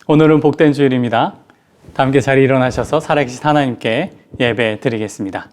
오늘은 복된 주일입니다. 다 함께 자리에 일어나셔서 살아계신 하나님께 예배 드리겠습니다.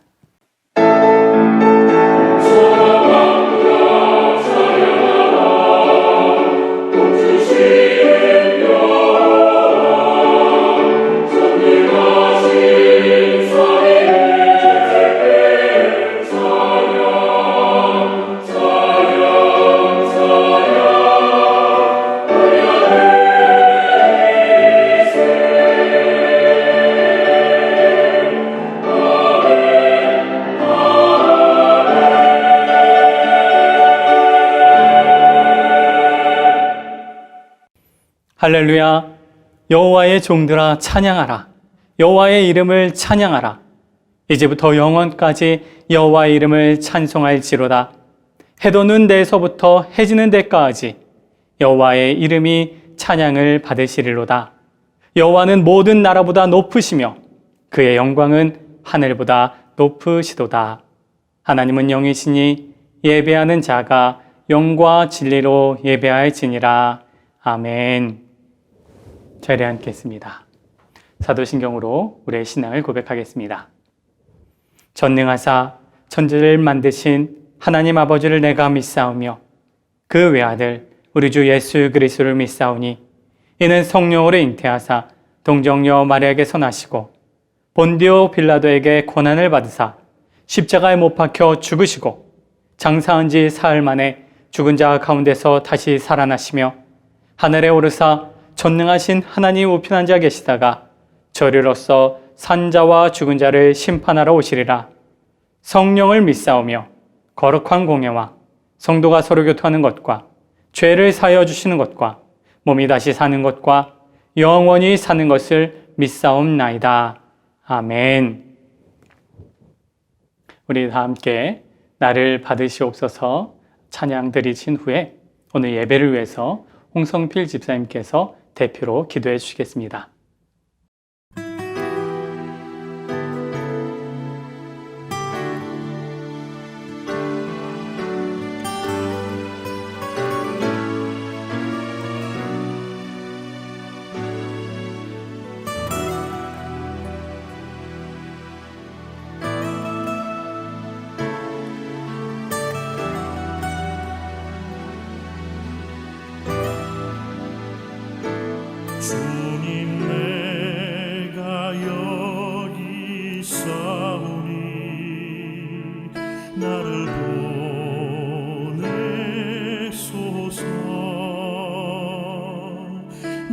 할렐루야. 여호와의 종들아 찬양하라. 여호와의 이름을 찬양하라. 이제부터 영원까지 여호와의 이름을 찬송할지로다. 해도 눈 데에서부터 해지는 데까지 여호와의 이름이 찬양을 받으시리로다. 여호와는 모든 나라보다 높으시며 그의 영광은 하늘보다 높으시도다. 하나님은 영이시니 예배하는 자가 영과 진리로 예배할지니라. 아멘. 자리에 앉겠습니다. 사도신경으로 우리의 신앙을 고백하겠습니다. 전능하사 천지를 만드신 하나님 아버지를 내가 믿사오며 그 외아들 우리 주 예수 그리스도를 믿사오니 이는 성령으로 잉태하사 동정녀 마리아에게서 나시고 본디오 빌라도에게 고난을 받으사 십자가에 못 박혀 죽으시고 장사한 지 사흘 만에 죽은 자 가운데서 다시 살아나시며 하늘에 오르사 전능하신 하나님 우편한 자 계시다가 저리로서 산자와 죽은 자를 심판하러 오시리라. 성령을 믿사오며 거룩한 공예와 성도가 서로 교통하는 것과 죄를 사하여 주시는 것과 몸이 다시 사는 것과 영원히 사는 것을 믿사옵나이다. 아멘. 우리 다 함께 나를 받으시옵소서 찬양 드리신 후에 오늘 예배를 위해서 홍성필 집사님께서 대표로 기도해 주시겠습니다. 주님 내가 여기 있사오니 나를 보내소서.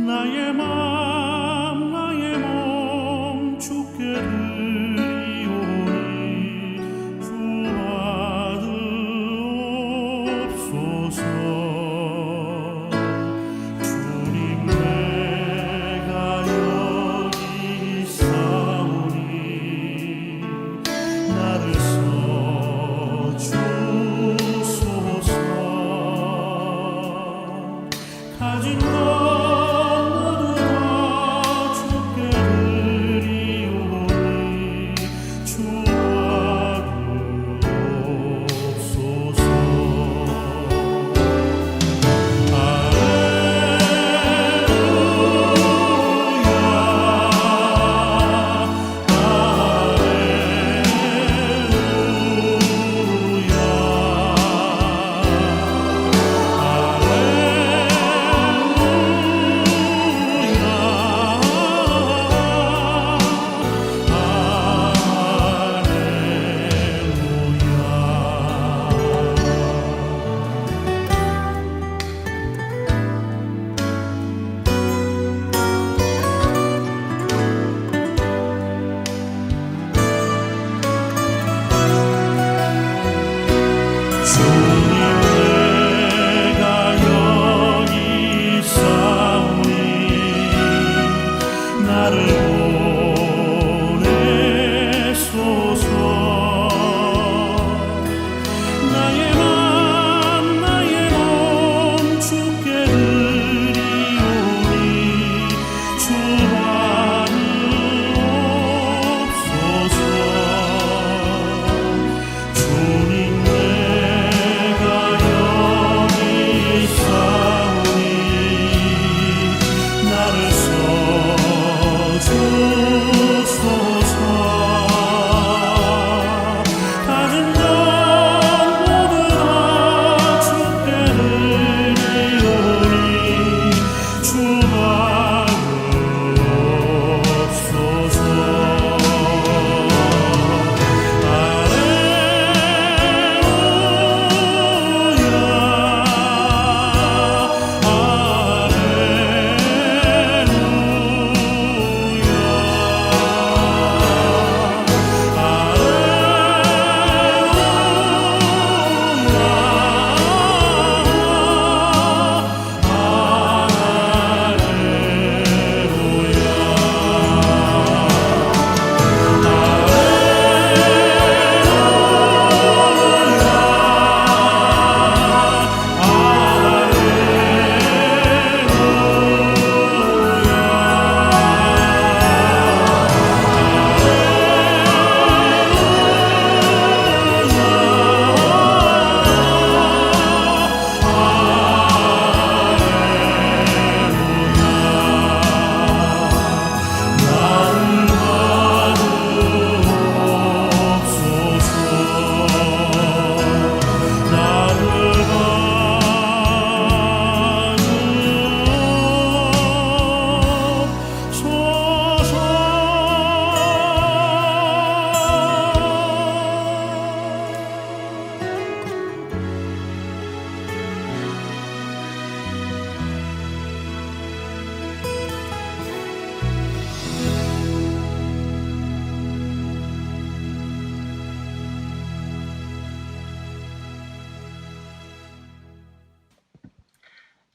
나의 맘 나의 몸 주께 드리오니 주 받으옵소서. 가진 것 모두 다 주께 드리오니 주 받으옵소서. 주님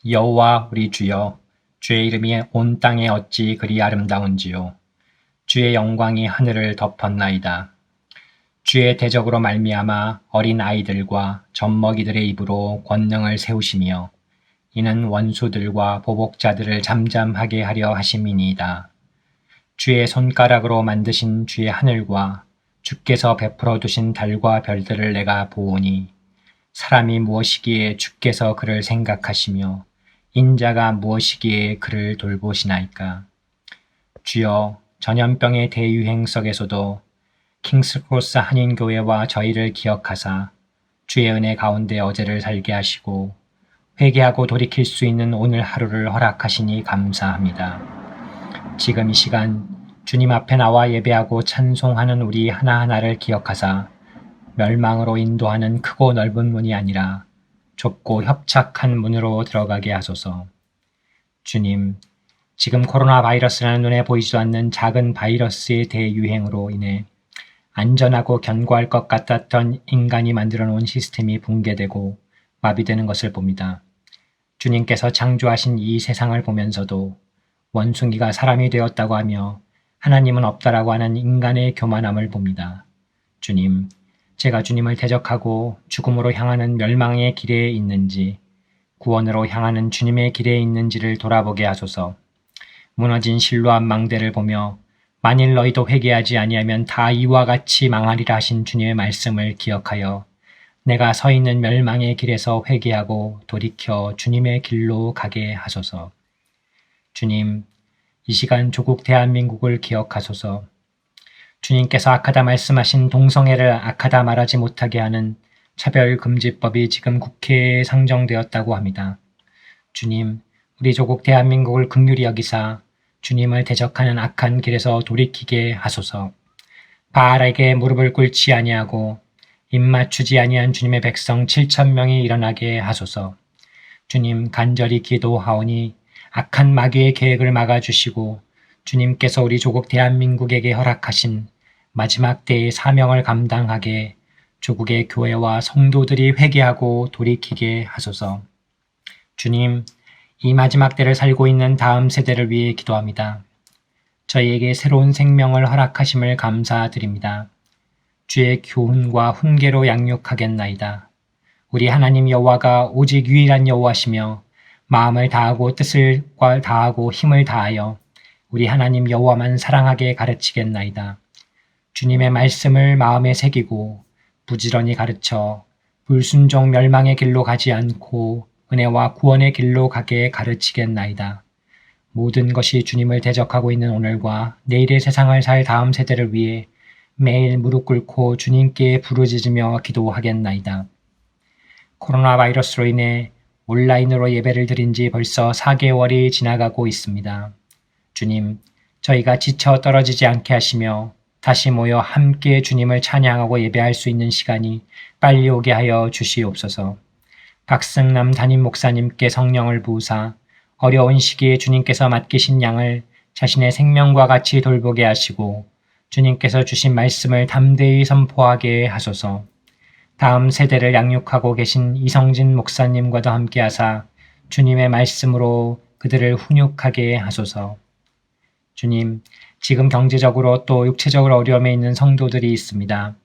여호와 우리 주여, 주의 이름이 온 땅에 어찌 그리 아름다운지요. 주의 영광이 하늘을 덮었나이다. 주의 대적으로 말미암아 어린 아이들과 젖먹이들의 입으로 권능을 세우시며 이는 원수들과 보복자들을 잠잠하게 하려 하심이니이다. 주의 손가락으로 만드신 주의 하늘과 주께서 베풀어 두신 달과 별들을 내가 보오니 사람이 무엇이기에 주께서 그를 생각하시며 인자가 무엇이기에 그를 돌보시나이까. 주여, 전염병의 대유행 속에서도 킹스크로스 한인교회와 저희를 기억하사 주의 은혜 가운데 어제를 살게 하시고 회개하고 돌이킬 수 있는 오늘 하루를 허락하시니 감사합니다. 지금 이 시간 주님 앞에 나와 예배하고 찬송하는 우리 하나하나를 기억하사 멸망으로 인도하는 크고 넓은 문이 아니라 좁고 협착한 문으로 들어가게 하소서. 주님, 지금 코로나 바이러스라는 눈에 보이지도 않는 작은 바이러스의 대유행으로 인해 안전하고 견고할 것 같았던 인간이 만들어 놓은 시스템이 붕괴되고 마비되는 것을 봅니다. 주님께서 창조하신 이 세상을 보면서도 원숭이가 사람이 되었다고 하며 하나님은 없다라고 하는 인간의 교만함을 봅니다. 주님, 제가 주님을 대적하고 죽음으로 향하는 멸망의 길에 있는지 구원으로 향하는 주님의 길에 있는지를 돌아보게 하소서. 무너진 실로암 망대를 보며 만일 너희도 회개하지 아니하면 다 이와 같이 망하리라 하신 주님의 말씀을 기억하여 내가 서 있는 멸망의 길에서 회개하고 돌이켜 주님의 길로 가게 하소서. 주님, 이 시간 조국 대한민국을 기억하소서. 주님께서 악하다 말씀하신 동성애를 악하다 말하지 못하게 하는 차별금지법이 지금 국회에 상정되었다고 합니다. 주님, 우리 조국 대한민국을 긍휼히 여기사 주님을 대적하는 악한 길에서 돌이키게 하소서. 바알에게 무릎을 꿇지 아니하고 입 맞추지 아니한 주님의 백성 7,000명이 일어나게 하소서. 주님, 간절히 기도하오니 악한 마귀의 계획을 막아주시고 주님께서 우리 조국 대한민국에게 허락하신 마지막 때의 사명을 감당하게 조국의 교회와 성도들이 회개하고 돌이키게 하소서. 주님, 이 마지막 때를 살고 있는 다음 세대를 위해 기도합니다. 저희에게 새로운 생명을 허락하심을 감사드립니다. 주의 교훈과 훈계로 양육하겠나이다. 우리 하나님 여호와가 오직 유일한 여호와시며 마음을 다하고 뜻을 다하고 힘을 다하여 우리 하나님 여호와만 사랑하게 가르치겠나이다. 주님의 말씀을 마음에 새기고 부지런히 가르쳐 불순종 멸망의 길로 가지 않고 은혜와 구원의 길로 가게 가르치겠나이다. 모든 것이 주님을 대적하고 있는 오늘과 내일의 세상을 살 다음 세대를 위해 매일 무릎 꿇고 주님께 부르짖으며 기도하겠나이다. 코로나 바이러스로 인해 온라인으로 예배를 드린 지 벌써 4개월이 지나가고 있습니다. 주님, 저희가 지쳐 떨어지지 않게 하시며 다시 모여 함께 주님을 찬양하고 예배할 수 있는 시간이 빨리 오게 하여 주시옵소서. 박승남 담임 목사님께 성령을 부으사 어려운 시기에 주님께서 맡기신 양을 자신의 생명과 같이 돌보게 하시고 주님께서 주신 말씀을 담대히 선포하게 하소서. 다음 세대를 양육하고 계신 이성진 목사님과도 함께 하사 주님의 말씀으로 그들을 훈육하게 하소서. 주님, 지금 경제적으로 또 육체적으로 어려움에 있는 성도들이 있습니다.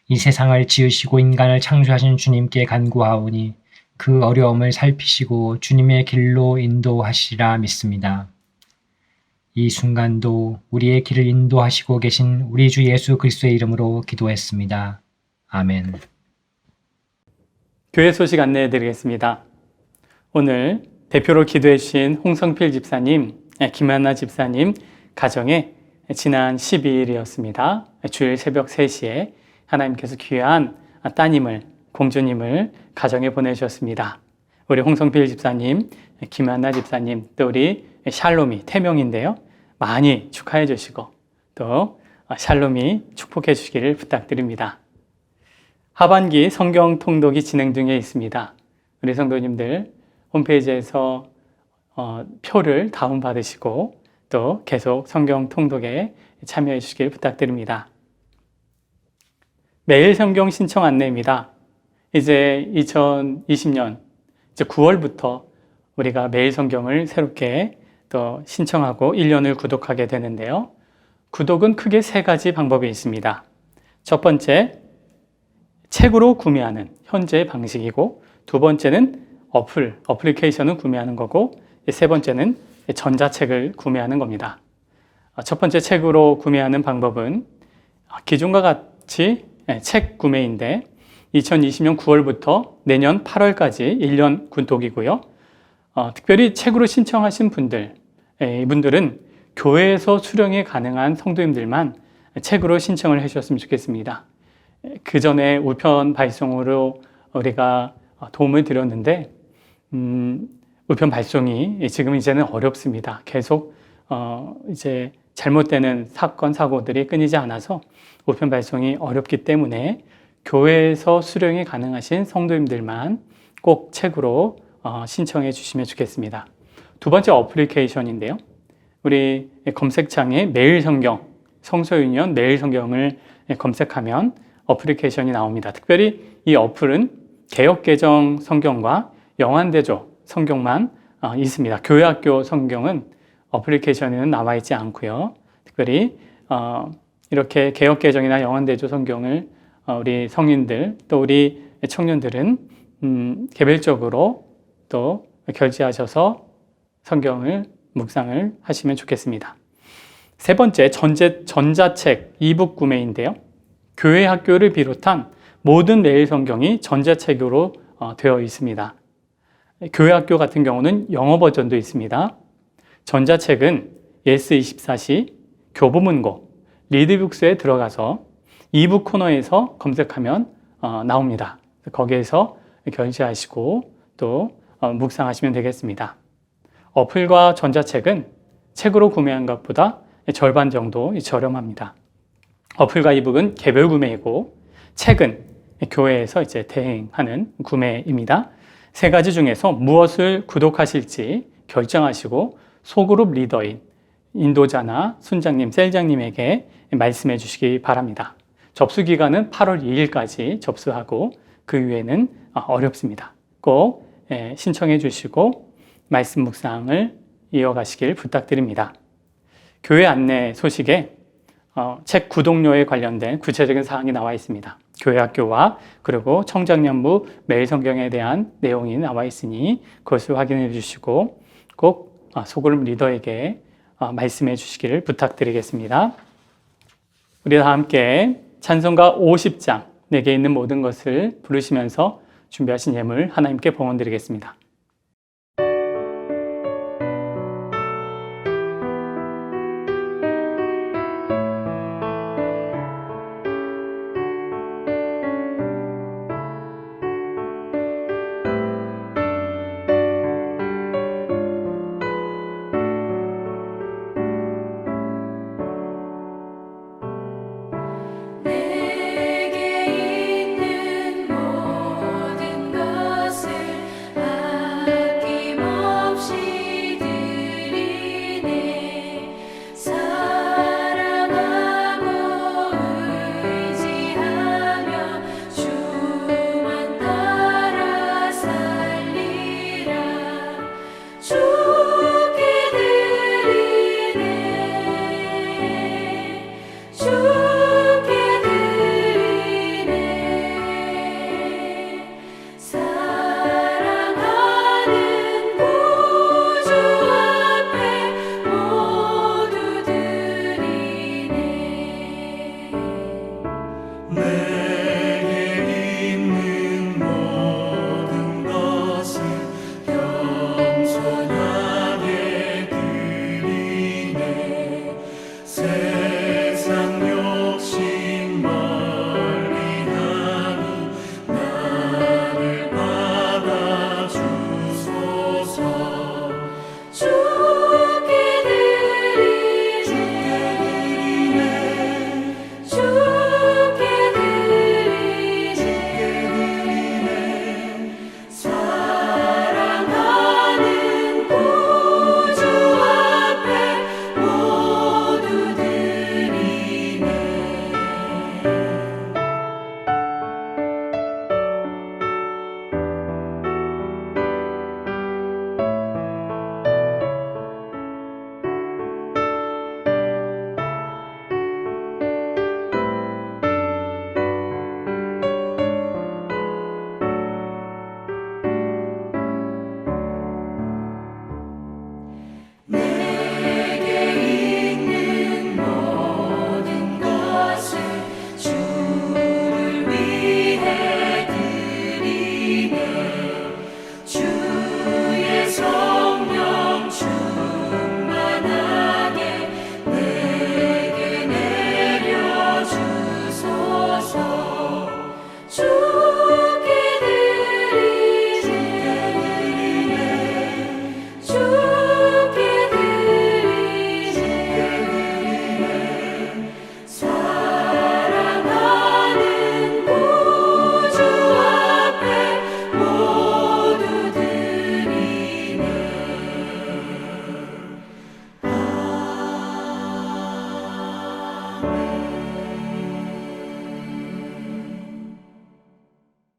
이 세상을 지으시고 인간을 창조하신 주님께 간구하오니 그 어려움을 살피시고 주님의 길로 인도하시리라 믿습니다. 이 순간도 우리의 길을 인도하시고 계신 우리 주 예수 그리스도의 이름으로 기도했습니다. 아멘. 교회 소식 안내해 드리겠습니다. 오늘 대표로 기도해 주신 홍성필 집사님, 김하나 집사님 가정에 지난 12일이었습니다. 주일 새벽 3시에 하나님께서 귀한 따님을, 공주님을 가정에 보내주셨습니다. 우리 홍성필 집사님, 김하나 집사님, 또 우리 샬롬이 태명인데요. 많이 축하해 주시고 또 샬롬이 축복해 주시기를 부탁드립니다. 하반기 성경 통독이 진행 중에 있습니다. 우리 성도님들 홈페이지에서 표를 다운받으시고 또 계속 성경 통독에 참여해 주시길 부탁드립니다. 매일 성경 신청 안내입니다. 이제 2020년 이제 9월부터 우리가 매일 성경을 새롭게 또 신청하고 1년을 구독하게 되는데요. 구독은 크게 세 가지 방법이 있습니다. 첫 번째, 책으로 구매하는 현재의 방식이고, 두 번째는 어플리케이션을 구매하는 거고, 세 번째는 전자책을 구매하는 겁니다. 첫 번째 책으로 구매하는 방법은 기존과 같이 책 구매인데 2020년 9월부터 내년 8월까지 1년 구독이고요. 특별히 책으로 신청하신 분들, 이분들은 교회에서 수령이 가능한 성도님들만 책으로 신청을 해주셨으면 좋겠습니다. 그 전에 우편 발송으로 우리가 도움을 드렸는데 우편 발송이 지금 이제는 어렵습니다. 계속 이제 잘못되는 사건 사고들이 끊이지 않아서 우편 발송이 어렵기 때문에 교회에서 수령이 가능하신 성도님들만 꼭 책으로 신청해 주시면 좋겠습니다. 두 번째 어플리케이션인데요. 우리 검색창에 매일 성경, 성서유년 매일 성경을 검색하면 어플리케이션이 나옵니다. 특별히 이 어플은 개역개정 성경과 영안대조 성경만 있습니다. 교회학교 성경은 어플리케이션에는 나와 있지 않고요. 특별히 이렇게 개역개정이나 영안대조 성경을 우리 성인들 또 우리 청년들은 개별적으로 또 결제하셔서 성경을 묵상을 하시면 좋겠습니다. 세 번째, 전자책 이북 구매인데요. 교회 학교를 비롯한 모든 매일 성경이 전자책으로 되어 있습니다. 교회 학교 같은 경우는 영어 버전도 있습니다. 전자책은 예스24시, 교보문고, 리드북스에 들어가서 이북 코너에서 검색하면 나옵니다. 거기에서 결제하시고 또 묵상하시면 되겠습니다. 어플과 전자책은 책으로 구매한 것보다 절반 정도 저렴합니다. 어플과 이북은 개별 구매이고 책은 교회에서 이제 대행하는 구매입니다. 세 가지 중에서 무엇을 구독하실지 결정하시고 소그룹 리더인 인도자나 순장님, 셀장님에게 말씀해 주시기 바랍니다. 접수 기간은 8월 2일까지 접수하고 그 이후에는 어렵습니다. 꼭 신청해 주시고 말씀 묵상을 이어가시길 부탁드립니다. 교회 안내 소식에 책 구독료에 관련된 구체적인 사항이 나와 있습니다. 교회 학교와 그리고 청장년부 매일 성경에 대한 내용이 나와 있으니 그것을 확인해 주시고 꼭 소그룹 리더에게 말씀해 주시기를 부탁드리겠습니다. 우리 다 함께 찬송가 50장 내게 있는 모든 것을 부르시면서 준비하신 예물 하나님께 봉헌드리겠습니다. 내게 있는 모든 것을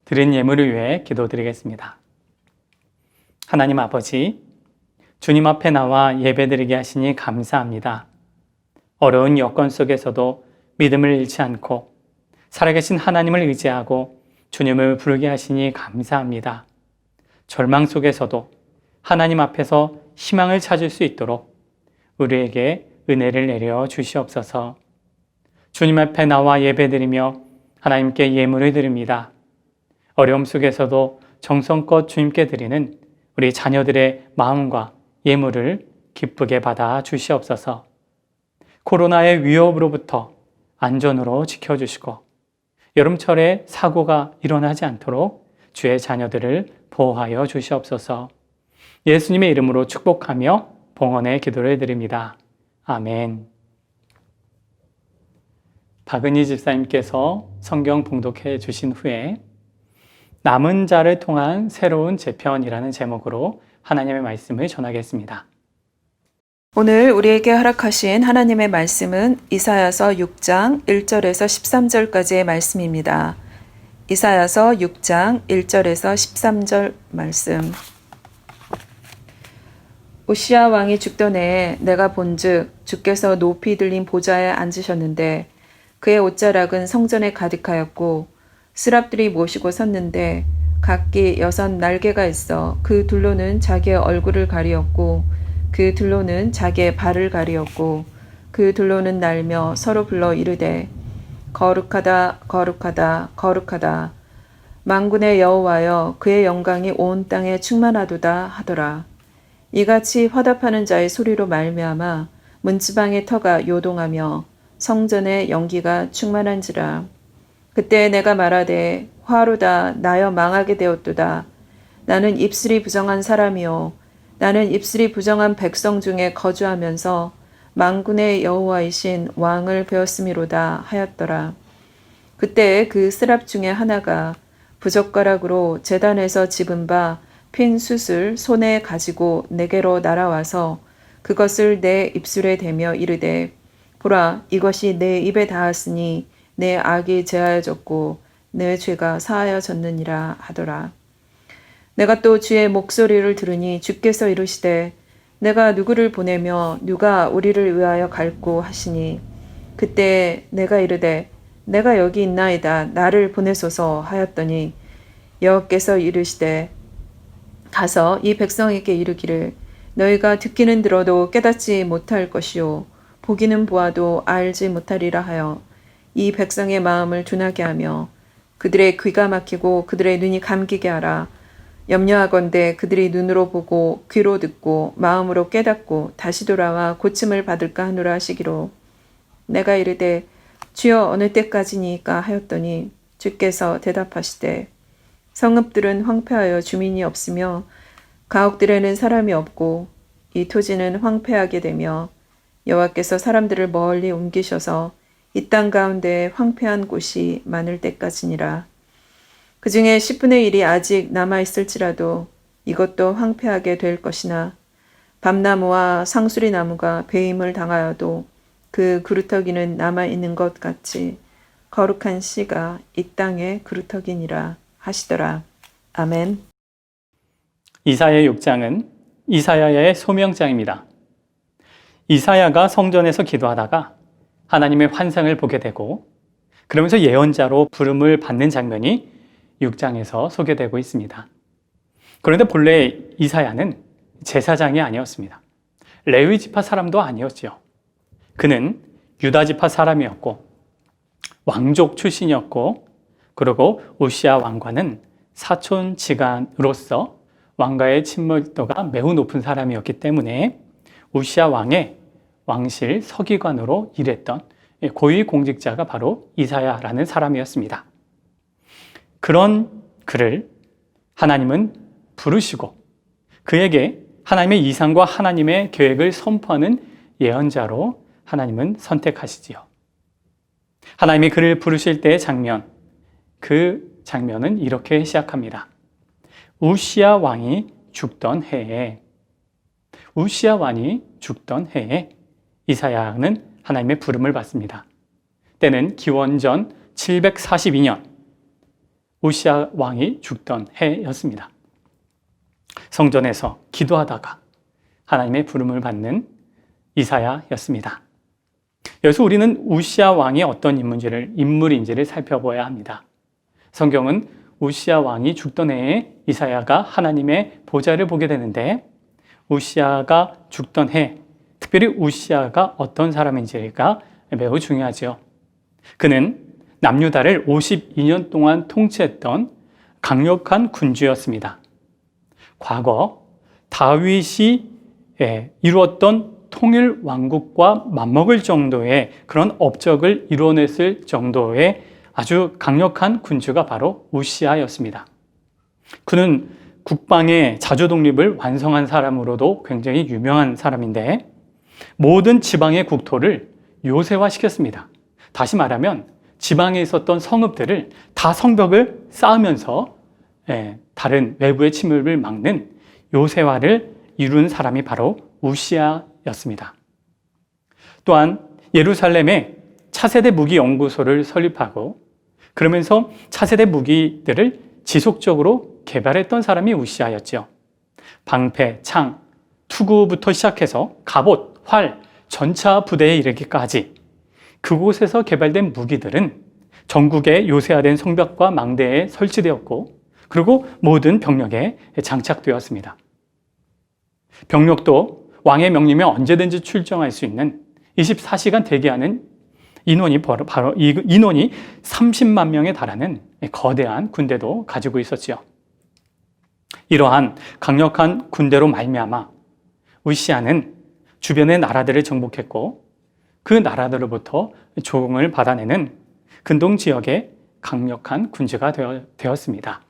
드린 예물을 위해 기도드리겠습니다. 하나님 아버지, 주님 앞에 나와 예배드리게 하시니 감사합니다. 어려운 여건 속에서도 믿음을 잃지 않고 살아계신 하나님을 의지하고 주님을 부르게 하시니 감사합니다. 절망 속에서도 하나님 앞에서 희망을 찾을 수 있도록 우리에게 은혜를 내려 주시옵소서. 주님 앞에 나와 예배드리며 하나님께 예물을 드립니다. 어려움 속에서도 정성껏 주님께 드리는 우리 자녀들의 마음과 예물을 기쁘게 받아 주시옵소서. 코로나의 위협으로부터 안전으로 지켜주시고 여름철에 사고가 일어나지 않도록 주의 자녀들을 보호하여 주시옵소서. 예수님의 이름으로 축복하며 봉헌의 기도를 드립니다. 아멘. 박은희 집사님께서 성경 봉독해 주신 후에 남은 자를 통한 새로운 재편이라는 제목으로 하나님의 말씀을 전하겠습니다. 오늘 우리에게 허락하신 하나님의 말씀은 이사야서 6장 1절에서 13절까지의 말씀입니다. 이사야서 6장 1절에서 13절 말씀. 우시야 왕이 죽던 해에 내가 본즉 주께서 높이 들린 보좌에 앉으셨는데 그의 옷자락은 성전에 가득하였고 스랍들이 모시고 섰는데 각기 6 날개가 있어 그 둘로는 자기의 얼굴을 가리었고 그 둘로는 자기의 발을 가리었고 그 둘로는 날며 서로 불러 이르되 거룩하다 거룩하다 거룩하다 만군의 여호와여 그의 영광이 온 땅에 충만하도다 하더라. 이같이 화답하는 자의 소리로 말미암아 문지방의 터가 요동하며 성전의 연기가 충만한지라. 그때 내가 말하되 화로다 나여 망하게 되었도다. 나는 입술이 부정한 사람이요 나는 입술이 부정한 백성 중에 거주하면서 만군의 여호와이신 왕을 배웠음이로다 하였더라. 그때 그 스랍 중에 하나가 부젓가락으로 제단에서 집은 바 핀 숯을 손에 가지고 내게로 날아와서 그것을 내 입술에 대며 이르되 보라 이것이 내 입에 닿았으니 내 악이 제하여졌고 내 죄가 사하여졌느니라 하더라. 내가 또 주의 목소리를 들으니 주께서 이르시되 내가 누구를 보내며 누가 우리를 위하여 갈고 하시니 그때 내가 이르되 내가 여기 있나이다 나를 보내소서 하였더니 여호와께서 이르시되 가서 이 백성에게 이르기를 너희가 듣기는 들어도 깨닫지 못할 것이요 보기는 보아도 알지 못하리라 하여 이 백성의 마음을 둔하게 하며 그들의 귀가 막히고 그들의 눈이 감기게 하라. 염려하건대 그들이 눈으로 보고 귀로 듣고 마음으로 깨닫고 다시 돌아와 고침을 받을까 하노라 하시기로. 내가 이르되 주여 어느 때까지니까 하였더니 주께서 대답하시되 성읍들은 황폐하여 주민이 없으며 가옥들에는 사람이 없고 이 토지는 황폐하게 되며 여호와께서 사람들을 멀리 옮기셔서 이 땅 가운데 황폐한 곳이 많을 때까지니라. 그 중에 10분의 1이 아직 남아있을지라도 이것도 황폐하게 될 것이나 밤나무와 상수리 나무가 배임을 당하여도 그 그루터기는 남아있는 것 같이 거룩한 씨가 이 땅의 그루터기니라 하시더라. 아멘. 이사야 6장은 이사야의 소명장입니다. 이사야가 성전에서 기도하다가 하나님의 환상을 보게 되고 그러면서 예언자로 부름을 받는 장면이 6장에서 소개되고 있습니다. 그런데 본래 이사야는 제사장이 아니었습니다. 레위 지파 사람도 아니었지요. 그는 유다 지파 사람이었고 왕족 출신이었고 그리고 우시야 왕과는 사촌지간으로서 왕과의 친밀도가 매우 높은 사람이었기 때문에 우시야 왕의 왕실 서기관으로 일했던 고위 공직자가 바로 이사야라는 사람이었습니다. 그런 그를 하나님은 부르시고 그에게 하나님의 이상과 하나님의 계획을 선포하는 예언자로 하나님은 선택하시지요. 하나님이 그를 부르실 때의 장면, 그 장면은 이렇게 시작합니다. 우시야 왕이 죽던 해에 이사야는 하나님의 부름을 받습니다. 때는 기원전 742년 우시아 왕이 죽던 해였습니다. 성전에서 기도하다가 하나님의 부름을 받는 이사야였습니다. 여기서 우리는 우시아 왕이 어떤 인물인지를 살펴봐야 합니다. 성경은 우시아 왕이 죽던 해에 이사야가 하나님의 보좌를 보게 되는데, 우시아가 죽던 해, 특별히 우시아가 어떤 사람인지가 매우 중요하죠. 그는 남유다를 52년 동안 통치했던 강력한 군주였습니다. 과거 다윗이 이루었던 통일 왕국과 맞먹을 정도의 그런 업적을 이뤄냈을 정도의 아주 강력한 군주가 바로 우시아였습니다. 그는 국방의 자주 독립을 완성한 사람으로도 굉장히 유명한 사람인데, 모든 지방의 국토를 요새화시켰습니다. 다시 말하면 지방에 있었던 성읍들을 다 성벽을 쌓으면서 다른 외부의 침입을 막는 요새화를 이룬 사람이 바로 우시아였습니다. 또한 예루살렘에 차세대 무기 연구소를 설립하고, 그러면서 차세대 무기들을 지속적으로 개발했던 사람이 우시아였죠. 방패, 창, 투구부터 시작해서 갑옷, 활, 전차 부대에 이르기까지 그곳에서 개발된 무기들은 전국에 요새화된 성벽과 망대에 설치되었고, 그리고 모든 병력에 장착되었습니다. 병력도 왕의 명령에 언제든지 출정할 수 있는 24시간 대기하는 인원이 바로 30만 명에 달하는 거대한 군대도 가지고 있었죠. 이러한 강력한 군대로 말미암아 우시아는 주변의 나라들을 정복했고, 그 나라들로부터 조공을 받아내는 근동 지역의 강력한 군주가 되었습니다.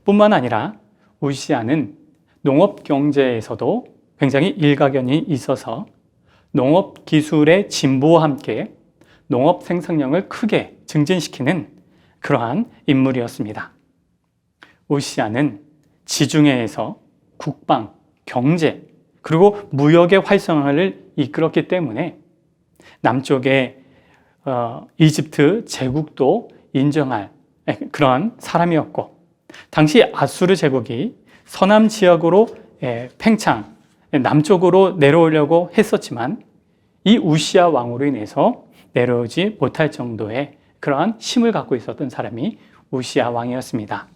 뿐만 아니라 우시아는 농업 경제에서도 굉장히 일가견이 있어서 농업 기술의 진보와 함께 농업 생산량을 크게 증진시키는 그러한 인물이었습니다. 우시아는 지중해에서 국방, 경제, 그리고 무역의 활성화를 이끌었기 때문에 남쪽의 이집트 제국도 인정할 그런 사람이었고, 당시 아수르 제국이 서남 지역으로 팽창, 남쪽으로 내려오려고 했었지만 이 우시아 왕으로 인해서 내려오지 못할 정도의 그러한 힘을 갖고 있었던 사람이 우시아 왕이었습니다.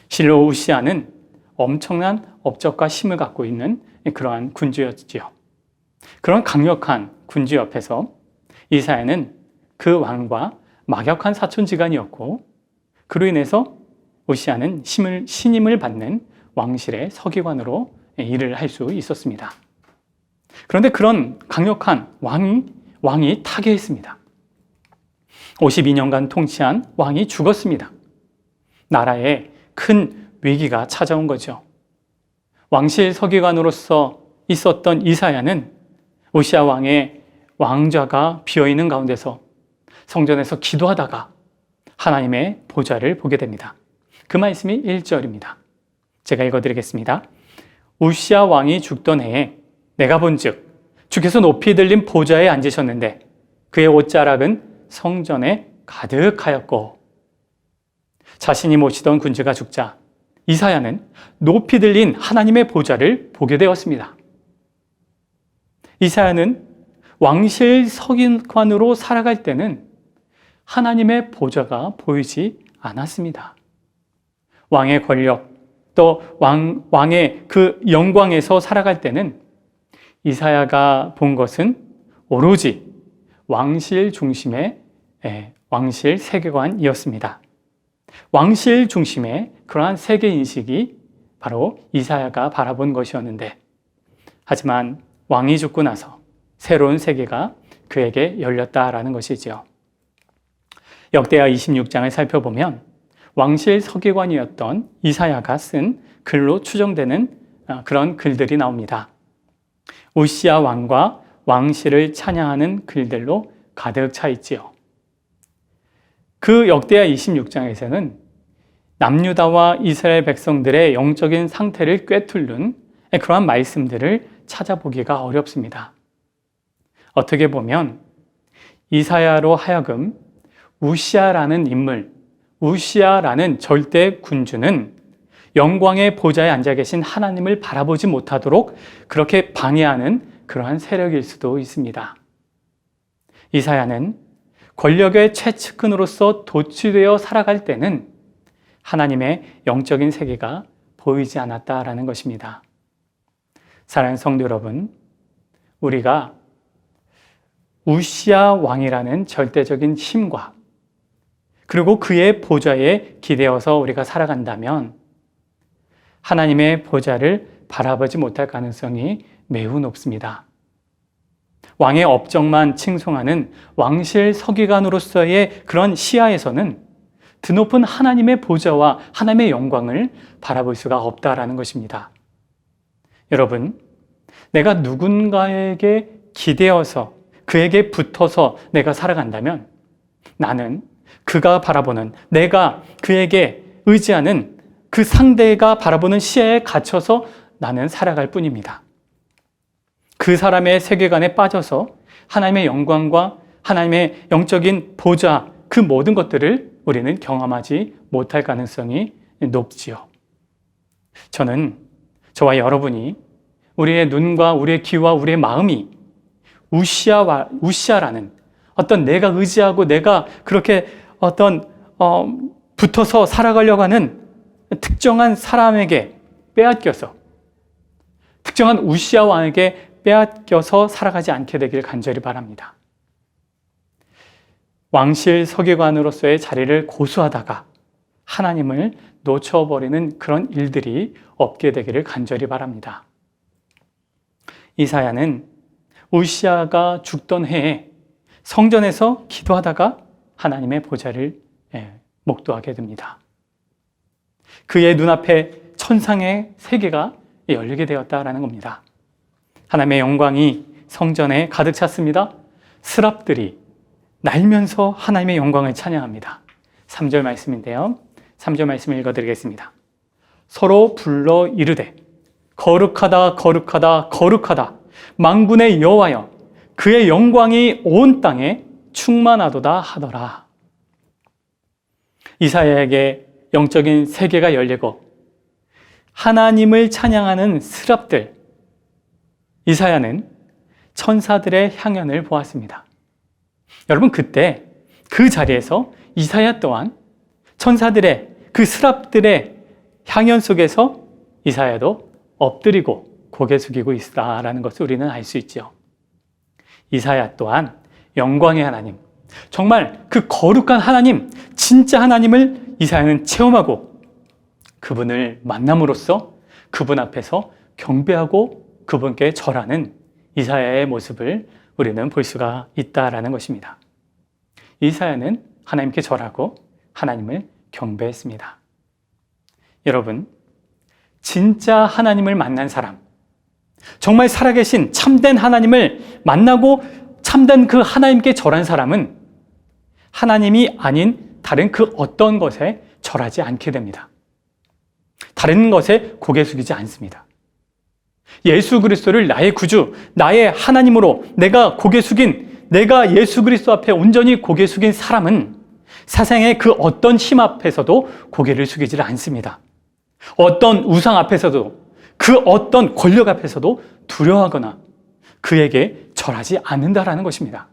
실로 우시아는 엄청난 업적과 힘을 갖고 있는 그러한 군주였지요. 그런 강력한 군주 옆에서 이사야는 그 왕과 막역한 사촌지간이었고, 그로 인해서 우시아는 신임을 받는 왕실의 서기관으로 일을 할 수 있었습니다. 그런데 그런 강력한 왕이 타계했습니다. 52년간 통치한 왕이 죽었습니다. 나라에 큰 위기가 찾아온 거죠. 왕실 서기관으로서 있었던 이사야는 우시아 왕의 왕좌가 비어있는 가운데서 성전에서 기도하다가 하나님의 보좌를 보게 됩니다. 그 말씀이 1절입니다. 제가 읽어드리겠습니다. 우시아 왕이 죽던 해에 내가 본즉 주께서 높이 들린 보좌에 앉으셨는데 그의 옷자락은 성전에 가득하였고, 자신이 모시던 군주가 죽자 이사야는 높이 들린 하나님의 보좌를 보게 되었습니다. 이사야는 왕실 서기관으로 살아갈 때는 하나님의 보좌가 보이지 않았습니다. 왕의 권력, 또 왕의 그 영광에서 살아갈 때는 이사야가 본 것은 오로지 왕실 중심의 왕실 세계관이었습니다. 왕실 중심의 그러한 세계인식이 바로 이사야가 바라본 것이었는데, 하지만 왕이 죽고 나서 새로운 세계가 그에게 열렸다라는 것이죠. 역대하 26장을 살펴보면 왕실 서기관이었던 이사야가 쓴 글로 추정되는 그런 글들이 나옵니다. 우시아 왕과 왕실을 찬양하는 글들로 가득 차 있지요. 그 역대하 26장에서는 남유다와 이스라엘 백성들의 영적인 상태를 꿰뚫는 그러한 말씀들을 찾아보기가 어렵습니다. 어떻게 보면 이사야로 하여금 우시아라는 인물, 우시아라는 절대 군주는 영광의 보좌에 앉아 계신 하나님을 바라보지 못하도록 그렇게 방해하는 그러한 세력일 수도 있습니다. 이사야는 권력의 최측근으로서 도취되어 살아갈 때는 하나님의 영적인 세계가 보이지 않았다라는 것입니다. 사랑하는 성도 여러분, 우리가 우시아 왕이라는 절대적인 힘과 그리고 그의 보좌에 기대어서 우리가 살아간다면 하나님의 보좌를 바라보지 못할 가능성이 매우 높습니다. 왕의 업적만 칭송하는 왕실 서기관으로서의 그런 시야에서는 드높은 하나님의 보좌와 하나님의 영광을 바라볼 수가 없다라는 것입니다. 여러분, 내가 누군가에게 기대어서 그에게 붙어서 내가 살아간다면 나는 그가 바라보는, 내가 그에게 의지하는 그 상대가 바라보는 시야에 갇혀서 나는 살아갈 뿐입니다. 그 사람의 세계관에 빠져서 하나님의 영광과 하나님의 영적인 보좌, 그 모든 것들을 우리는 경험하지 못할 가능성이 높지요. 저는 저와 여러분이 우리의 눈과 우리의 귀와 우리의 마음이 우시아라는 어떤 내가 의지하고 내가 그렇게 붙어서 살아가려고 하는 특정한 사람에게 빼앗겨서 특정한 우시아 왕에게 빼앗겨서 살아가지 않게 되길 간절히 바랍니다. 왕실 서기관으로서의 자리를 고수하다가 하나님을 놓쳐버리는 그런 일들이 없게 되기를 간절히 바랍니다. 이사야는 우시아가 죽던 해에 성전에서 기도하다가 하나님의 보좌를 목도하게 됩니다. 그의 눈앞에 천상의 세계가 열리게 되었다라는 겁니다. 하나님의 영광이 성전에 가득 찼습니다. 스랍들이 날면서 하나님의 영광을 찬양합니다. 3절 말씀인데요. 3절 말씀을 읽어드리겠습니다. 서로 불러 이르되 거룩하다 거룩하다 거룩하다 만군의 여호와여 그의 영광이 온 땅에 충만하도다 하더라. 이사야에게 영적인 세계가 열리고 하나님을 찬양하는 스랍들, 이사야는 천사들의 향연을 보았습니다. 여러분, 그때 그 자리에서 이사야 또한 천사들의 그 스랍들의 향연 속에서 이사야도 엎드리고 고개 숙이고 있다라는 것을 우리는 알 수 있죠. 이사야 또한 영광의 하나님, 정말 그 거룩한 하나님, 진짜 하나님을 이사야는 체험하고 그분을 만남으로써 그분 앞에서 경배하고 그분께 절하는 이사야의 모습을 우리는 볼 수가 있다라는 것입니다. 이사야는 하나님께 절하고 하나님을 경배했습니다. 여러분, 진짜 하나님을 만난 사람, 정말 살아계신 참된 하나님을 만나고 참된 그 하나님께 절한 사람은 하나님이 아닌 다른 그 어떤 것에 절하지 않게 됩니다. 다른 것에 고개 숙이지 않습니다. 예수 그리스도를 나의 구주, 나의 하나님으로 내가 고개 숙인, 내가 예수 그리스도 앞에 온전히 고개 숙인 사람은 세상의 그 어떤 힘 앞에서도 고개를 숙이지 않습니다. 어떤 우상 앞에서도, 그 어떤 권력 앞에서도 두려워하거나 그에게 절하지 않는다라는 것입니다.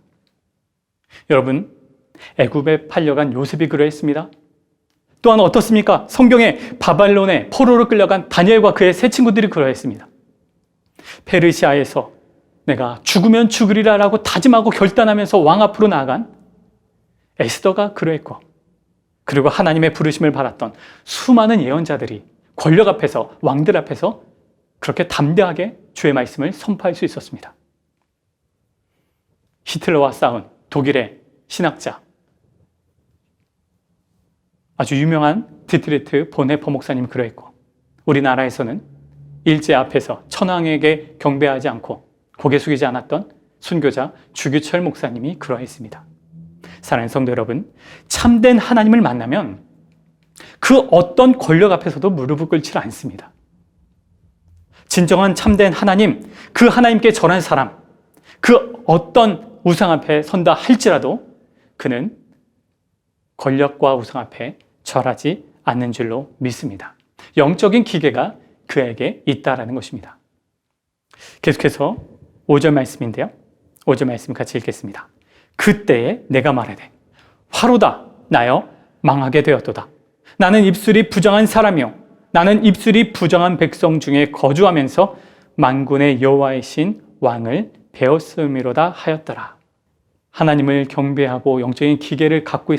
여러분, 애굽에 팔려간 요셉이 그러했습니다. 또한 어떻습니까? 성경에 바벨론에 포로로 끌려간 다니엘과 그의 세 친구들이 그러했습니다. 페르시아에서 내가 죽으면 죽으리라라고 다짐하고 결단하면서 왕 앞으로 나아간 에스더가 그러했고, 그리고 하나님의 부르심을 받았던 수많은 예언자들이 권력 앞에서, 왕들 앞에서 그렇게 담대하게 주의 말씀을 선포할 수 있었습니다. 히틀러와 싸운 독일의 신학자, 아주 유명한 디트리트 보네퍼 목사님 그러했고, 우리나라에서는 일제 앞에서 천황에게 경배하지 않고 고개 숙이지 않았던 순교자 주규철 목사님이 그러했습니다. 사랑하는 성도 여러분, 참된 하나님을 만나면 그 어떤 권력 앞에서도 무릎을 꿇지 않습니다. 진정한 참된 하나님, 그 하나님께 절한 사람, 그 어떤 우상 앞에 선다 할지라도 그는 권력과 우상 앞에 절하지 않는 줄로 믿습니다. 영적인 기계가 그에게 있다라는 것입니다. 계속해서 5절 말씀인데요. 5절 말씀 같이 읽겠습니다. 그때에 내가 말하되 화로다 나여 망하게 되었도다. 나는 입술이 부정한 사람이요 나는 입술이 부정한 백성 중에 거주하면서 만군의 여호와이신 왕을 배웠음이로다 하였더라. 하나님을 경배하고 영적인 기계를 갖고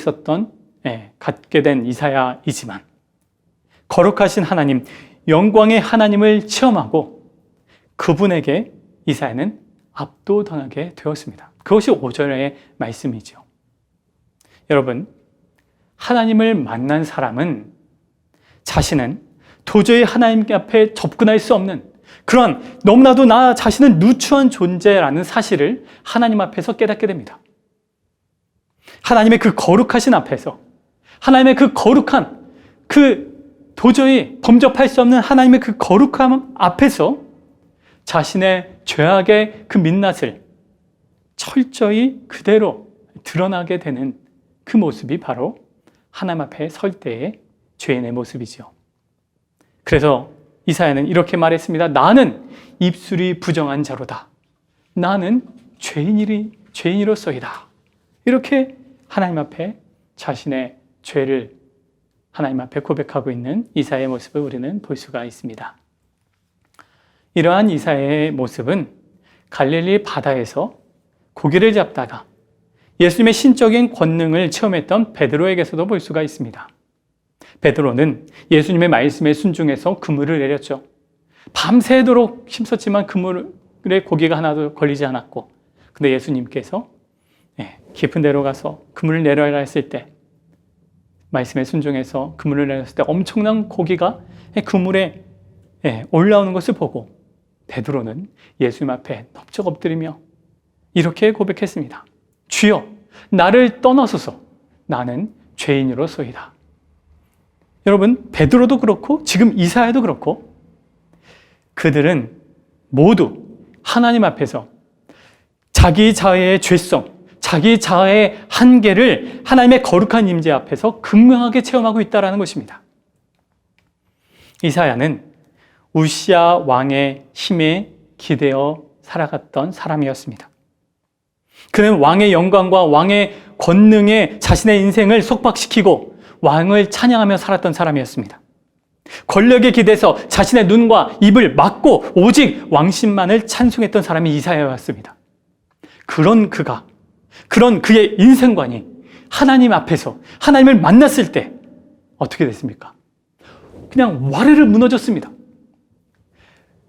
갖게 된 이사야이지만 거룩하신 하나님, 영광의 하나님을 체험하고 그분에게 이사야는 압도당하게 되었습니다. 그것이 5절의 말씀이죠. 여러분, 하나님을 만난 사람은 자신은 도저히 하나님 앞에 접근할 수 없는 그런 너무나도 나 자신은 누추한 존재라는 사실을 하나님 앞에서 깨닫게 됩니다. 하나님의 그 거룩하신 앞에서 하나님의 그 거룩한 도저히 범접할 수 없는 하나님의 그 거룩함 앞에서 자신의 죄악의 그 민낯을 철저히 그대로 드러나게 되는 그 모습이 바로 하나님 앞에 설 때의 죄인의 모습이죠. 그래서 이사야는 이렇게 말했습니다. 나는 입술이 부정한 자로다. 나는 죄인이로소이다. 이렇게 하나님 앞에 자신의 죄를 하나님 앞에 고백하고 있는 이사야의 모습을 우리는 볼 수가 있습니다. 이러한 이사야의 모습은 갈릴리 바다에서 고기를 잡다가 예수님의 신적인 권능을 체험했던 베드로에게서도 볼 수가 있습니다. 베드로는 예수님의 말씀에 순종해서 그물을 내렸죠. 밤새도록 힘썼지만 그물에 고기가 하나도 걸리지 않았고, 근데 예수님께서 깊은 데로 가서 그물을 내려라 했을 때, 말씀에 순종해서 그물을 내렸을 때 엄청난 고기가 그물에 올라오는 것을 보고 베드로는 예수님 앞에 넙적 엎드리며 이렇게 고백했습니다. 주여, 나를 떠나소서. 나는 죄인으로소이다. 여러분, 베드로도 그렇고 지금 이사야도 그렇고 그들은 모두 하나님 앞에서 자기 자아의 죄성, 자기 자아의 한계를 하나님의 거룩한 임재 앞에서 극명하게 체험하고 있다는 것입니다. 이사야는 우시야 왕의 힘에 기대어 살아갔던 사람이었습니다. 그는 왕의 영광과 왕의 권능에 자신의 인생을 속박시키고 왕을 찬양하며 살았던 사람이었습니다. 권력에 기대서 자신의 눈과 입을 막고 오직 왕신만을 찬송했던 사람이 이사야였습니다. 그런 그의 인생관이 하나님 앞에서 하나님을 만났을 때 어떻게 됐습니까? 그냥 와르르 무너졌습니다.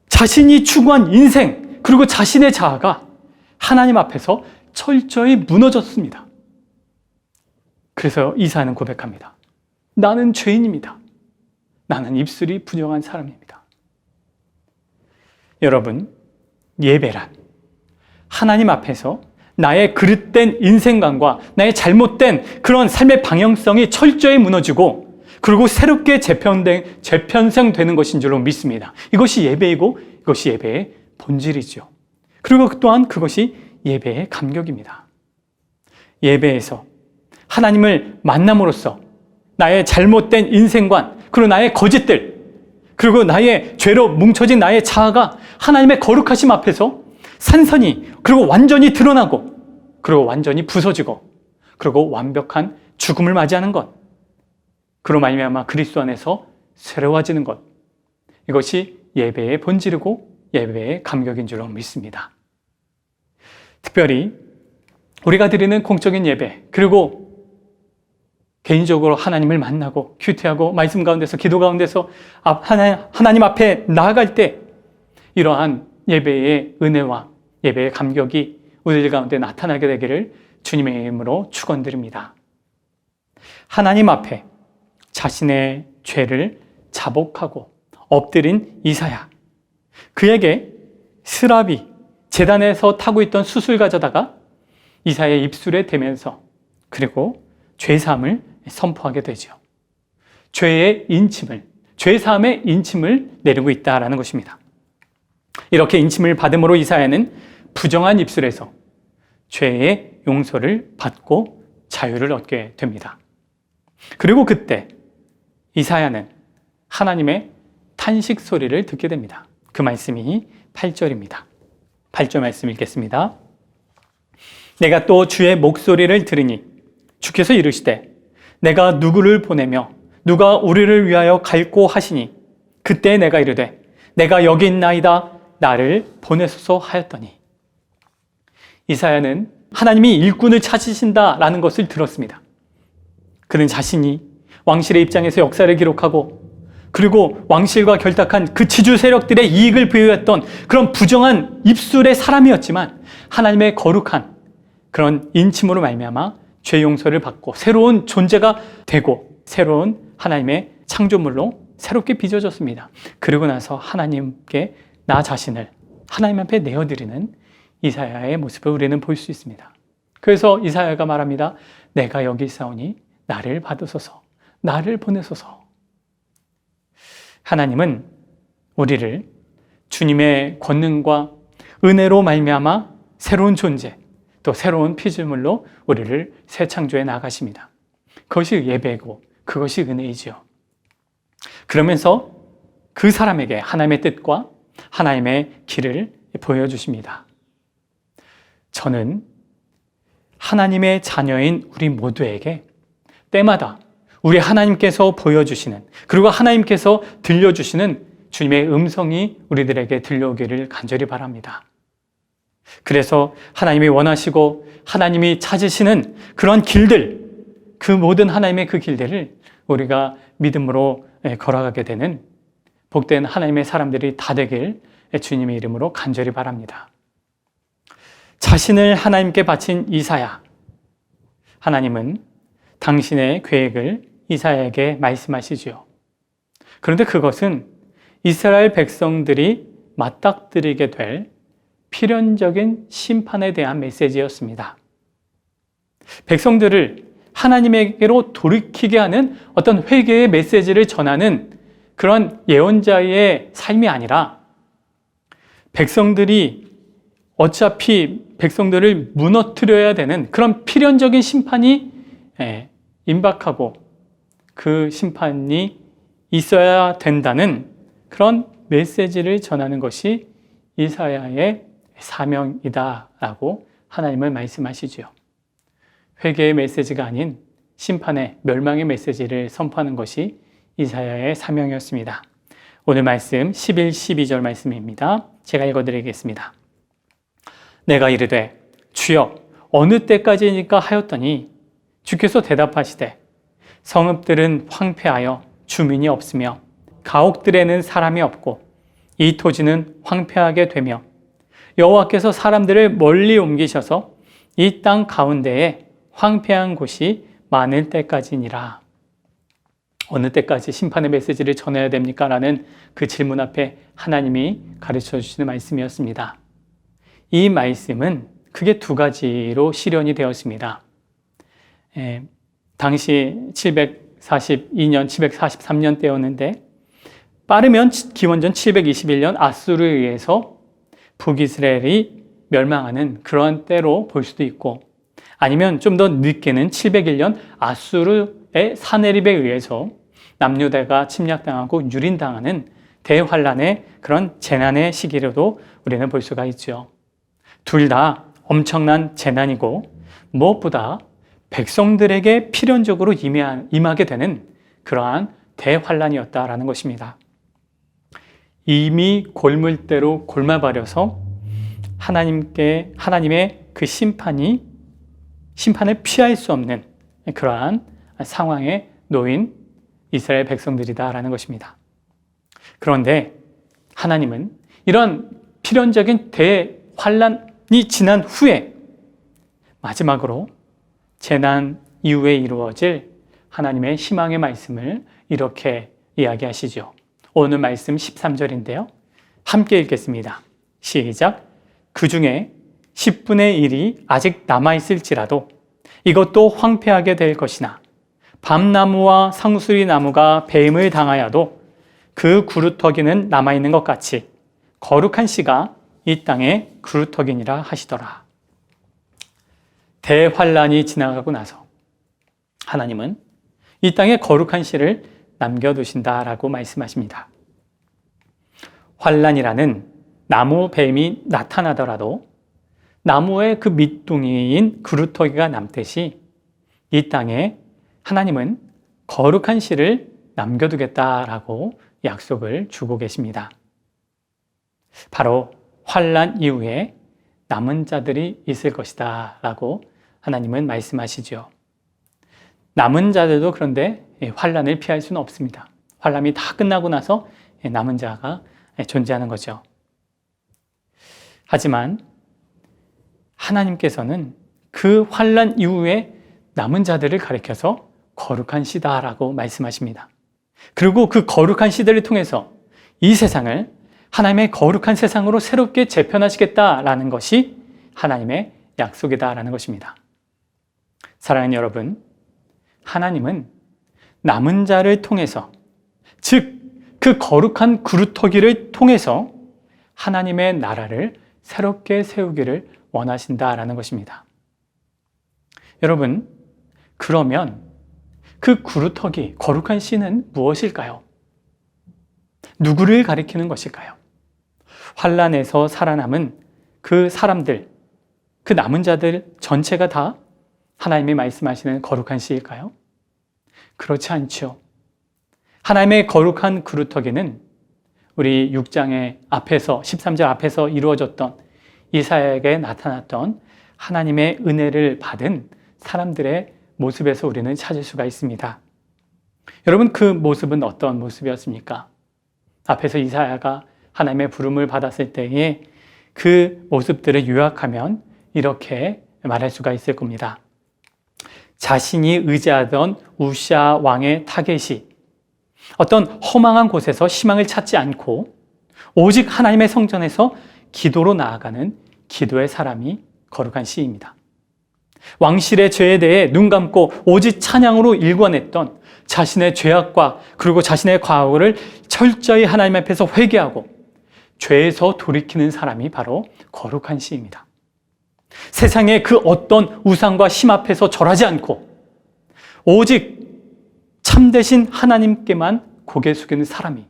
자신이 추구한 인생 그리고 자신의 자아가 하나님 앞에서 철저히 무너졌습니다. 그래서 이사야는 고백합니다. 나는 죄인입니다. 나는 입술이 부정한 사람입니다. 여러분, 예배란 하나님 앞에서 나의 그릇된 인생관과 나의 잘못된 그런 삶의 방향성이 철저히 무너지고 그리고 새롭게 재편성되는 것인 줄로 믿습니다. 이것이 예배이고 이것이 예배의 본질이죠. 그리고 또한 그것이 예배의 감격입니다. 예배에서 하나님을 만남으로써 나의 잘못된 인생관, 그리고 나의 거짓들, 그리고 나의 죄로 뭉쳐진 나의 자아가 하나님의 거룩하심 앞에서 산산이 그리고 완전히 드러나고 그리고 완전히 부서지고 그리고 완벽한 죽음을 맞이하는 것, 그로 말미암아 그리스도 안에서 새로워지는 것, 이것이 예배의 본질이고 예배의 감격인 줄로 믿습니다. 특별히 우리가 드리는 공적인 예배, 그리고 개인적으로 하나님을 만나고 큐티하고 말씀 가운데서 기도 가운데서 하나님 앞에 나아갈 때 이러한 예배의 은혜와 예배의 감격이 우리들 가운데 나타나게 되기를 주님의 이름으로 축원드립니다. 하나님 앞에 자신의 죄를 자복하고 엎드린 이사야, 그에게 스랍이 제단에서 타고 있던 숯을 가져다가 이사야의 입술에 대면서 그리고 죄사함을 선포하게 되죠. 죄의 인침을, 죄사함의 인침을 내리고 있다라는 것입니다. 이렇게 인침을 받음으로 이사야는 부정한 입술에서 죄의 용서를 받고 자유를 얻게 됩니다. 그리고 그때 이사야는 하나님의 탄식 소리를 듣게 됩니다. 그 말씀이 8절입니다. 8절 말씀 읽겠습니다. 내가 또 주의 목소리를 들으니 주께서 이르시되 내가 누구를 보내며 누가 우리를 위하여 갈고 하시니 그때 내가 이르되 내가 여기 있나이다 나를 보내소서 하였더니 이사야는 하나님이 일꾼을 찾으신다라는 것을 들었습니다. 그는 자신이 왕실의 입장에서 역사를 기록하고 그리고 왕실과 결탁한 그 지주 세력들의 이익을 부여했던 그런 부정한 입술의 사람이었지만 하나님의 거룩한 그런 인침으로 말미암아 죄 용서를 받고 새로운 존재가 되고 새로운 하나님의 창조물로 새롭게 빚어졌습니다. 그리고 나서 하나님께 나 자신을 하나님 앞에 내어드리는 이사야의 모습을 우리는 볼 수 있습니다. 그래서 이사야가 말합니다. 내가 여기 있사오니 나를 받으소서, 나를 보내소서. 하나님은 우리를 주님의 권능과 은혜로 말미암아 새로운 존재, 또 새로운 피조물로 우리를 새 창조해 나가십니다. 그것이 예배고 그것이 은혜이지요. 그러면서 그 사람에게 하나님의 뜻과 하나님의 길을 보여주십니다. 저는 하나님의 자녀인 우리 모두에게 때마다 우리 하나님께서 보여주시는 그리고 하나님께서 들려주시는 주님의 음성이 우리들에게 들려오기를 간절히 바랍니다. 그래서 하나님이 원하시고 하나님이 찾으시는 그런 길들, 그 모든 하나님의 그 길들을 우리가 믿음으로 걸어가게 되는 복된 하나님의 사람들이 다 되길 주님의 이름으로 간절히 바랍니다. 자신을 하나님께 바친 이사야, 하나님은 당신의 계획을 이사야에게 말씀하시지요. 그런데 그것은 이스라엘 백성들이 맞닥뜨리게 될 필연적인 심판에 대한 메시지였습니다. 백성들을 하나님에게로 돌이키게 하는 어떤 회개의 메시지를 전하는 그런 예언자의 삶이 아니라 백성들이 어차피 백성들을 무너뜨려야 되는 그런 필연적인 심판이 임박하고 그 심판이 있어야 된다는 그런 메시지를 전하는 것이 이사야의 사명이다라고 하나님은 말씀하시죠. 회개의 메시지가 아닌 심판의 멸망의 메시지를 선포하는 것이 이사야의 사명이었습니다. 오늘 말씀 11, 12절 말씀입니다. 제가 읽어드리겠습니다. 내가 이르되 주여 어느 때까지니까 하였더니 주께서 대답하시되 성읍들은 황폐하여 주민이 없으며 가옥들에는 사람이 없고 이 토지는 황폐하게 되며 여호와께서 사람들을 멀리 옮기셔서 이 땅 가운데에 황폐한 곳이 많을 때까지니라. 어느 때까지 심판의 메시지를 전해야 됩니까? 라는 그 질문 앞에 하나님이 가르쳐 주시는 말씀이었습니다. 이 말씀은 크게 두 가지로 실현이 되었습니다. 당시 742년, 743년 때였는데 빠르면 기원전 721년 아수르에 의해서 북이스라엘이 멸망하는 그런 때로 볼 수도 있고 아니면 좀 더 늦게는 701년 아수르의 사네립에 의해서 남유다가 침략당하고 유린당하는 대환란의 그런 재난의 시기로도 우리는 볼 수가 있죠. 둘 다 엄청난 재난이고 무엇보다 백성들에게 필연적으로 임하게 되는 그러한 대환란이었다라는 것입니다. 이미 골물대로 골마버려서 하나님의 그 심판을 피할 수 없는 그러한 상황에 놓인 이스라엘 백성들이다라는 것입니다. 그런데 하나님은 이런 필연적인 대환란이 지난 후에 마지막으로 재난 이후에 이루어질 하나님의 희망의 말씀을 이렇게 이야기하시죠. 오늘 말씀 13절인데요. 함께 읽겠습니다. 시작. 그 중에 10분의 1이 아직 남아있을지라도 이것도 황폐하게 될 것이나 밤나무와 상수리 나무가 배임을 당하여도 그 구루터기는 남아있는 것 같이 거룩한 씨가 이 땅의 구루터기니라 하시더라. 대환란이 지나가고 나서 하나님은 이 땅에 거룩한 씨를 남겨두신다라고 말씀하십니다. 환란이라는 나무 뱀이 나타나더라도 나무의 그 밑둥이인 그루터기가 남듯이 이 땅에 하나님은 거룩한 씨를 남겨두겠다라고 약속을 주고 계십니다. 바로 환란 이후에 남은 자들이 있을 것이다 라고 하나님은 말씀하시죠. 남은 자들도 그런데 환란을 피할 수는 없습니다. 환란이 다 끝나고 나서 남은 자가 존재하는 거죠. 하지만 하나님께서는 그 환란 이후에 남은 자들을 가리켜서 거룩한 씨다라고 말씀하십니다. 그리고 그 거룩한 씨들을 통해서 이 세상을 하나님의 거룩한 세상으로 새롭게 재편하시겠다라는 것이 하나님의 약속이다라는 것입니다. 사랑하는 여러분, 하나님은 남은 자를 통해서, 즉 그 거룩한 그루터기를 통해서 하나님의 나라를 새롭게 세우기를 원하신다라는 것입니다. 여러분, 그러면 그 그루터기, 거룩한 씨는 무엇일까요? 누구를 가리키는 것일까요? 환란에서 살아남은 그 사람들, 그 남은 자들 전체가 다 하나님이 말씀하시는 거룩한 씨일까요? 그렇지 않죠. 하나님의 거룩한 그루터기는 우리 6장의 앞에서 13절 앞에서 이루어졌던 이사야에게 나타났던 하나님의 은혜를 받은 사람들의 모습에서 우리는 찾을 수가 있습니다. 여러분, 그 모습은 어떤 모습이었습니까? 앞에서 이사야가 하나님의 부름을 받았을 때에 그 모습들을 요약하면 이렇게 말할 수가 있을 겁니다. 자신이 의지하던 우시아 왕의 타겟이 어떤 허망한 곳에서 희망을 찾지 않고 오직 하나님의 성전에서 기도로 나아가는 기도의 사람이 거룩한 씨입니다. 왕실의 죄에 대해 눈 감고 오직 찬양으로 일관했던 자신의 죄악과 그리고 자신의 과거를 철저히 하나님 앞에서 회개하고 죄에서 돌이키는 사람이 바로 거룩한 씨입니다. 세상의 그 어떤 우상과 힘 앞에서 절하지 않고 오직 참되신 하나님께만 고개 숙이는 사람이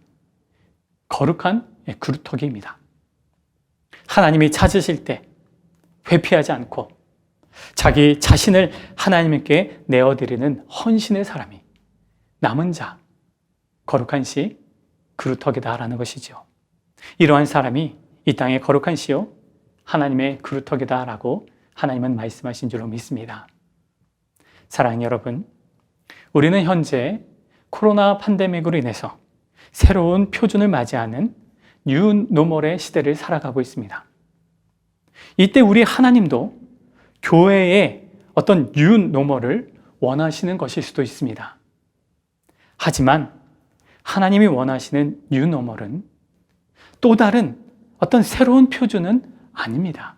거룩한 그루터기입니다. 하나님이 찾으실 때 회피하지 않고 자기 자신을 하나님께 내어드리는 헌신의 사람이 남은 자, 거룩한 씨, 그루터기다라는 것이죠. 이러한 사람이 이 땅의 거룩한 씨요 하나님의 그루터기다라고 하나님은 말씀하신 줄로 믿습니다. 사랑하는 여러분, 우리는 현재 코로나 팬데믹으로 인해서 새로운 표준을 맞이하는 뉴 노멀의 시대를 살아가고 있습니다. 이때 우리 하나님도 교회의 어떤 뉴 노멀을 원하시는 것일 수도 있습니다. 하지만 하나님이 원하시는 뉴 노멀은 또 다른 어떤 새로운 표준은 아닙니다.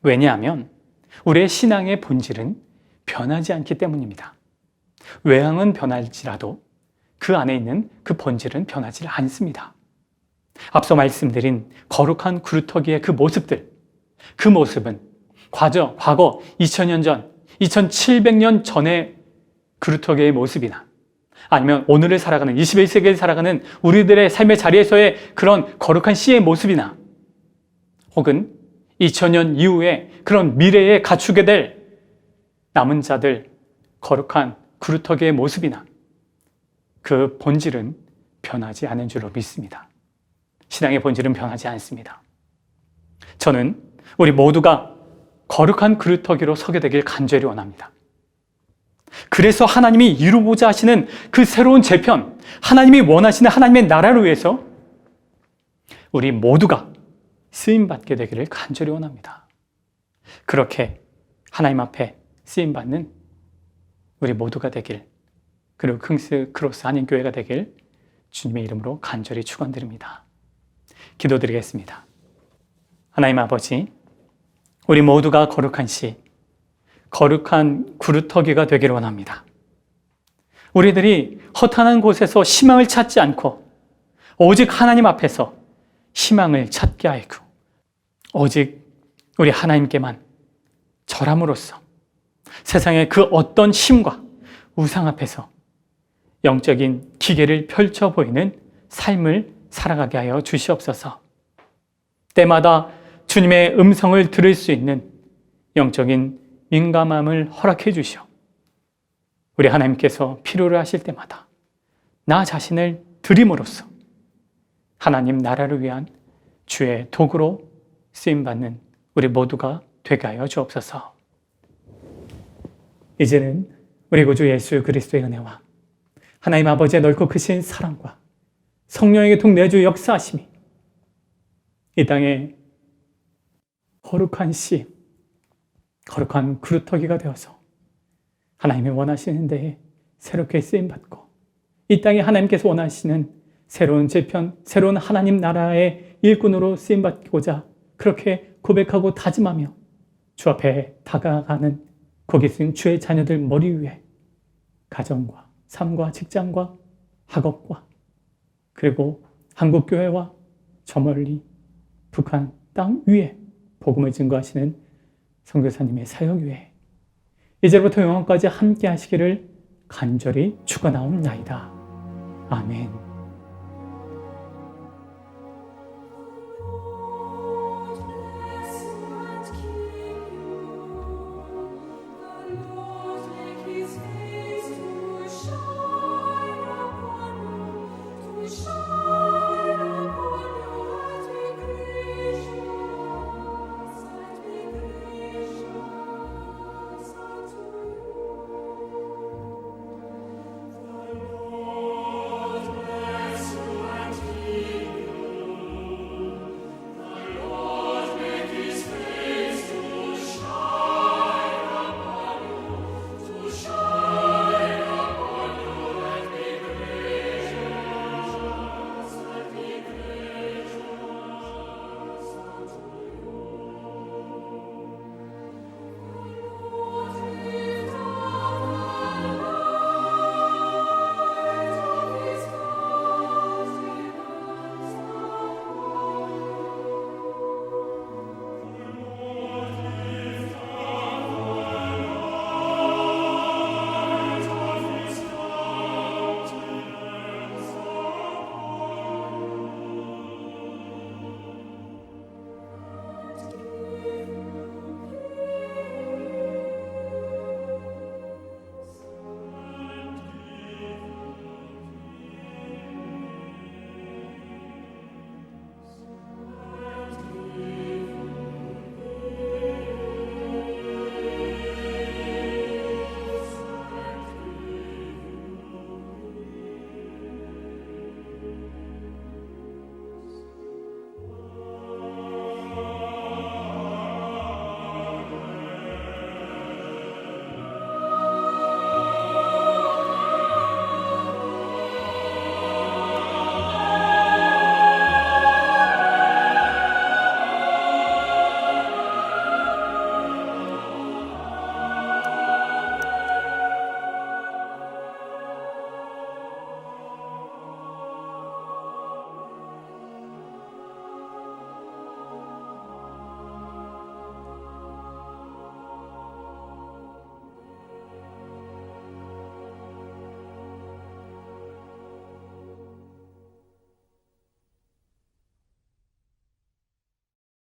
왜냐하면 우리의 신앙의 본질은 변하지 않기 때문입니다. 외향은 변할지라도 그 안에 있는 그 본질은 변하지 않습니다. 앞서 말씀드린 거룩한 그루터기의 그 모습들, 그 모습은 과거 2000년 전, 2700년 전의 그루터기의 모습이나 아니면 오늘을 살아가는 21세기를 살아가는 우리들의 삶의 자리에서의 그런 거룩한 씨의 모습이나 혹은 2000년 이후에 그런 미래에 갖추게 될 남은 자들 거룩한 그루터기의 모습이나 그 본질은 변하지 않은 줄로 믿습니다. 신앙의 본질은 변하지 않습니다. 저는 우리 모두가 거룩한 그루터기로 서게 되길 간절히 원합니다. 그래서 하나님이 이루고자 하시는 그 새로운 재편, 하나님이 원하시는 하나님의 나라를 위해서 우리 모두가 쓰임받게 되기를 간절히 원합니다. 그렇게 하나님 앞에 쓰임받는 우리 모두가 되길, 그리고 킹스 크로스 한인교회가 되길 주님의 이름으로 간절히 축원드립니다. 기도드리겠습니다. 하나님 아버지, 우리 모두가 거룩한 씨, 거룩한 그루터기가 되기를 원합니다. 우리들이 허탄한 곳에서 희망을 찾지 않고 오직 하나님 앞에서 희망을 찾게 하고 오직 우리 하나님께만 절함으로써 세상의 그 어떤 힘과 우상 앞에서 영적인 기계를 펼쳐 보이는 삶을 살아가게 하여 주시옵소서. 때마다 주님의 음성을 들을 수 있는 영적인 민감함을 허락해 주시오. 우리 하나님께서 필요로 하실 때마다 나 자신을 드림으로써 하나님 나라를 위한 주의 도구로 쓰임받는 우리 모두가 되게 하여 주옵소서. 이제는 우리 구주 예수 그리스도의 은혜와 하나님 아버지의 넓고 크신 사랑과 성령의 동내주 역사하심이 이 땅에 거룩한 씨, 거룩한 그루터기가 되어서 하나님이 원하시는 데에 새롭게 쓰임받고 이 땅에 하나님께서 원하시는 새로운 재편, 새로운 하나님 나라의 일꾼으로 쓰임받고자 그렇게 고백하고 다짐하며 주 앞에 다가가는 거기 있는 주의 자녀들 머리 위에 가정과 삶과 직장과 학업과 그리고 한국교회와 저 멀리 북한 땅 위에 복음을 증거하시는 선교사님의 사역 위에 이제부터 영원까지 함께 하시기를 간절히 축원하옵나이다. 아멘. His face to shine upon you, to shine.